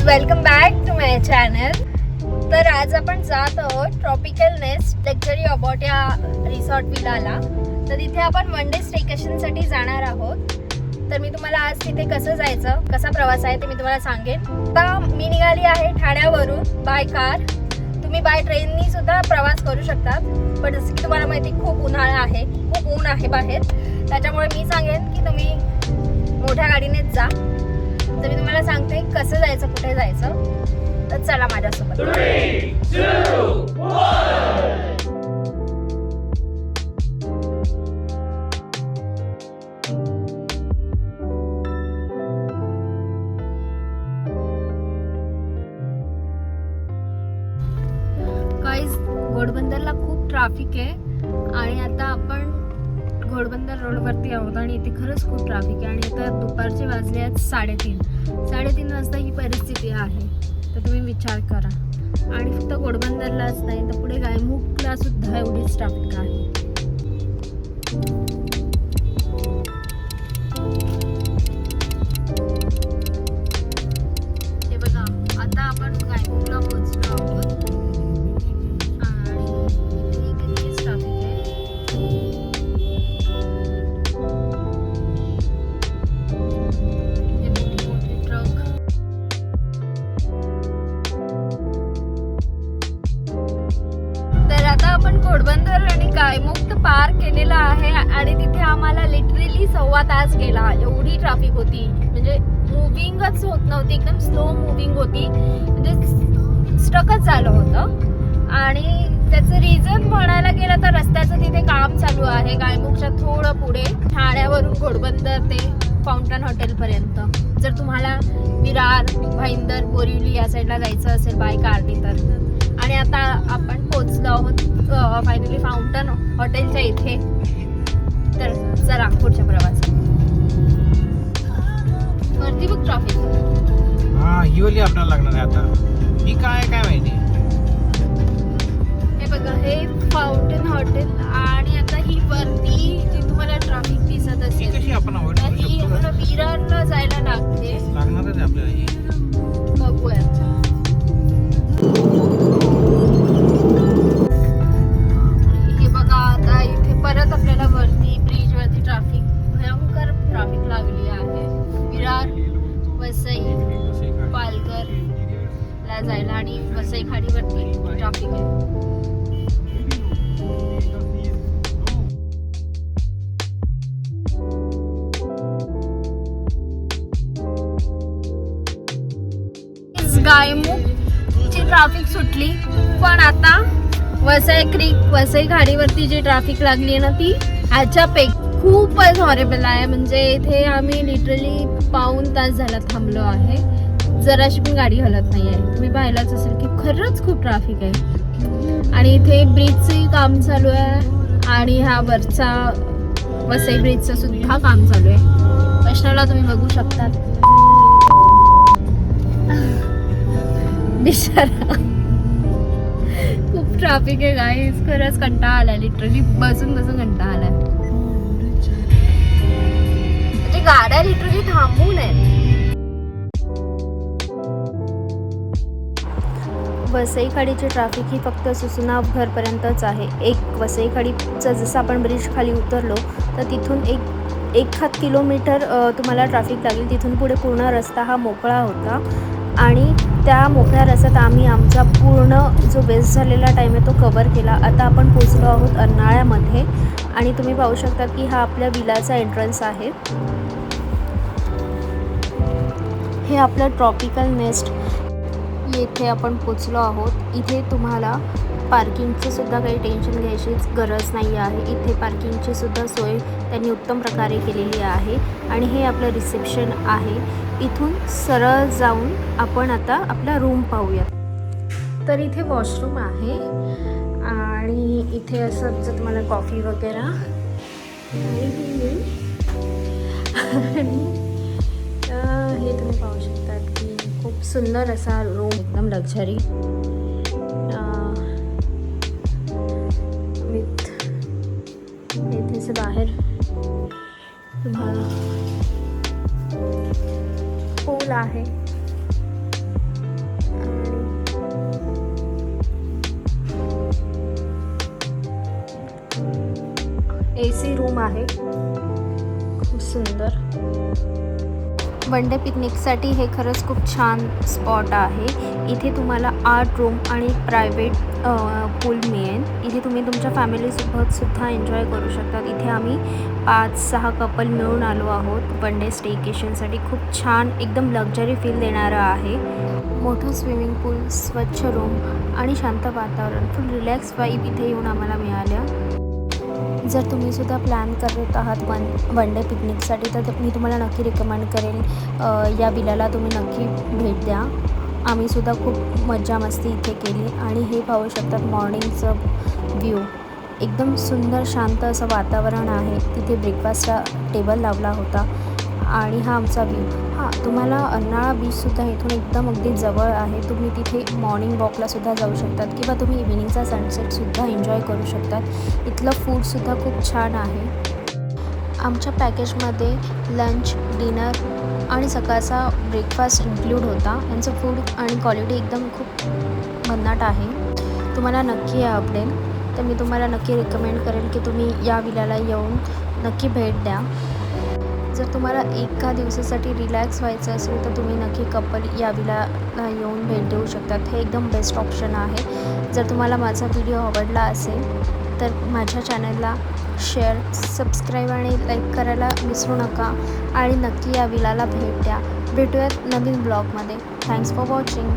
Welcome back to my channel. तर आज आपण जात आहोत ट्रॉपिकल नेस्ट लक्झरी अबॉट या रिसॉर्ट विलाला. तर तिथे आपण वन डे स्टेकेशनसाठी जाणार आहोत. तर मी तुम्हाला आज तिथे कसं जायचं, कसा प्रवास आहे ते मी तुम्हाला सांगेन. आता मी निघाली आहे ठाण्यावरून बाय कार. तुम्ही बाय ट्रेननी सुद्धा प्रवास करू शकतात, पण जसं की तुम्हाला माहिती खूप उन्हाळा आहे, खूप ऊन आहे बाहेर. त्याच्यामुळे मी सांगेन की तुम्ही मोठ्या गाडीनेच जा. तर मी तुम्हाला सांगते कसं जायचं, कुठे जायचं. तर चला माझ्यासोबत. 3, 2, 1. गाईज, घोडबंदरला खूप ट्रॅफिक आहे आणि आता आपण घोडबंदर रोडवरती आहोत आणि इथे खरंच खूप ट्रॅफिक आहे. आणि आता दुपारचे वाजले आहेत 3:30 वाजता ही परिस्थिती आहे. तर तुम्ही विचार करा. आणि फक्त घोडबंदरलाच नाही तर पुढे गायमुखला सुद्धा एवढीच ट्रॅफिक आहे. हे बघा, आता आपण गायमुखला पोहोचलो आहोत आणि इथे कितीच ट्रॅफिक आहे. हे मोठे ट्रक. तर आता आपण घोडबंदर आणि गायमुख पार केलेला आहे आणि तिथे आम्हाला लिटरली 1.25 तास गेला. एवढी ट्रॅफिक होती, म्हणजे मुव्हिंगच होत नव्हती, एकदम स्लो मुव्हिंग होती, म्हणजे स्टकच झालं होतं. आणि त्याचं रिझन म्हणायला गेलं तर रस्त्याचं तिथे काम चालू आहे. गायमुखच्या थोडं पुढे ठाण्यावरून घोडबंदर ते फाउंटन हॉटेलपर्यंत. जर तुम्हाला विरार, भाईंदर, बोरिवली या साईडला जायचं असेल बाय कारनी तर. आणि आता आपण पोहोचलो आहोत फायनली फाउंटन हॉटेलच्या इथे. तर चला पुढच्या प्रवासात. वरती बघ ट्रॅफिक. हा, ही वाली आपल्याला लागणार आहे आता. ही काय माहिती. हे बघा, हे फाउंटन हॉटेल आणि आता ही वरती जी तुम्हाला ट्रॅफिक दिसत ही असेल कशी आपण अवॉइड तर करू ही शकतो? आम्हाला विरारला जायला लागते. लागणारच आहे आपल्याला ही. बघूया. हे बघा, आता इथे परत आपल्याला वरती ब्रिज वरती ट्रॅफिक, भयंकर ट्रॅफिक लागली आहे. विरार, वसई, पालघर ला जायला आणि वसई खाडीवरती ट्रॅफिक आहे. गायमुखची ट्रॅफिक सुटली, पण आता वसई क्रीक, वसई खाडीवरती जी ट्रॅफिक लागली आहे ना ती ह्याच्यापेक्षा खूपच हॉरेबल आहे. म्हणजे इथे आम्ही लिटरली 1.25 तास झाला थांबलो आहे. जराशी पण गाडी हलत नाही आहे. तुम्ही पाहिलंच असेल की खरंच खूप ट्रॅफिक आहे. आणि इथे ब्रिजचंही काम चालू आहे आणि ह्या वरचा वसई ब्रिजचं सुद्धा काम चालू आहे. वैष्णवला तुम्ही बघू शकतात. बिचारा खूप ट्रॅफिक आहे गाईस. खरंच कंटाळा आलाय, लिटरली बसून कंटाळा आलाय. म्हणजे गाड्या लिटरली थांबून आहेत. वसई खाडीची ट्रॅफिक ही फक्त सुसनाव घरपर्यंतच आहे. एक वसई खाडीचं जसं आपण ब्रिज खाली उतरलो तर तिथून एक किलोमीटर तुम्हाला ट्रॅफिक लागेल. तिथून पुढे पूर्ण रस्ता हा मोकळा होता आणि त्या मोकळ्या रस्त्यात आम्ही आमचा पूर्ण जो वेस्ट झालेला टाईम आहे तो कवर केला. आता आपण पोचलो आहोत अर्नाळ्यामध्ये आणि तुम्ही पाहू शकता की हा आपल्या विलाचा एंट्रन्स आहे. हे आपलं ट्रॉपिकल नेस्ट येथे आपण पोचलो आहोत. इथे तुम्हाला पार्किंगचं सुद्धा काही टेन्शन घ्यायचीच गरज नाही आहे. इथे पार्किंगची सुद्धा सोय त्यांनी उत्तम प्रकारे केलेली आहे. आणि हे आपलं रिसेप्शन आहे. इथून सरळ जाऊन आपण आता आपला रूम पाहूयात. तर इथे वॉशरूम आहे आणि इथे असं जर तुम्हाला कॉफी वगैरे आणि हे तुम्ही पाहू शकतात की खूप सुंदर असा रूम, एकदम लक्झरी विथ इथेच बाहेर तुम्हाला पूल आहे. AC रूम आहे, खूप सुंदर. वन डे पिकनिकसाठी हे खरंच खूप छान स्पॉट आहे. इथे तुम्हाला 8 रूम आणि प्रायव्हेट पूल मिळेल. इथे तुम्ही तुमच्या फॅमिलीसोबत सुद्धा एन्जॉय करू शकतात. इथे आम्ही 5-6 कपल मिळून आलो आहोत वन डे स्टेकेशनसाठी. खूप छान एकदम लक्झरी फील देणारं आहे. मोठं स्विमिंग पूल, स्वच्छ रूम आणि शांत वातावरण, फुल रिलॅक्स वाईब इथे येऊन आम्हाला मिळाल्या. जर तुम्ही सुद्धा प्लॅन करत आहात वन डे पिकनिकसाठी तर मी तुम्हाला नक्की रिकमेंड करेल या विलाला तुम्ही नक्की भेट द्या. आम्हीसुद्धा खूप मजा मस्ती इथे केली आणि हे पाहू शकतात मॉर्निंगचं व्ह्यू. एकदम सुंदर शांत असं वातावरण आहे. तिथे ब्रेकफास्टचा टेबल लावला होता आणि हा आमचा व्ह्यू. हां, तुम्हाला अर्नाळा बीचसुद्धा इथून एकदम अगदी जवळ आहे. तुम्ही तिथे मॉर्निंग वॉकलासुद्धा जाऊ शकतात किंवा तुम्ही इव्हिनिंगचा सनसेटसुद्धा एन्जॉय करू शकतात. इथलं फूडसुद्धा खूप छान आहे. आमच्या पॅकेजमध्ये लंच, डिनर आणि सकाळचा ब्रेकफास्ट इन्क्लूड होता. यांचं फूड आणि क्वालिटी एकदम खूप भन्नाट आहे. तुम्हाला नक्की आवडेल. तर मी तुम्हाला नक्की रिकमेंड करेन की तुम्ही या विलाला येऊन नक्की भेट द्या. जर तुम्हाला एका दिवसासाठी रिलॅक्स व्हायचं असेल तर तुम्ही नक्की कपल या विलाला येऊन भेट देऊ शकतात. हे एकदम बेस्ट ऑप्शन आहे. जर तुम्हाला माझा व्हिडिओ आवडला असेल तर माझ्या चॅनलला शेअर, सबस्क्राईब आणि लाईक करायला विसरू नका आणि नक्की या विलाला भेट द्या. भेटूयात नवीन ब्लॉगमध्ये. Thanks for watching.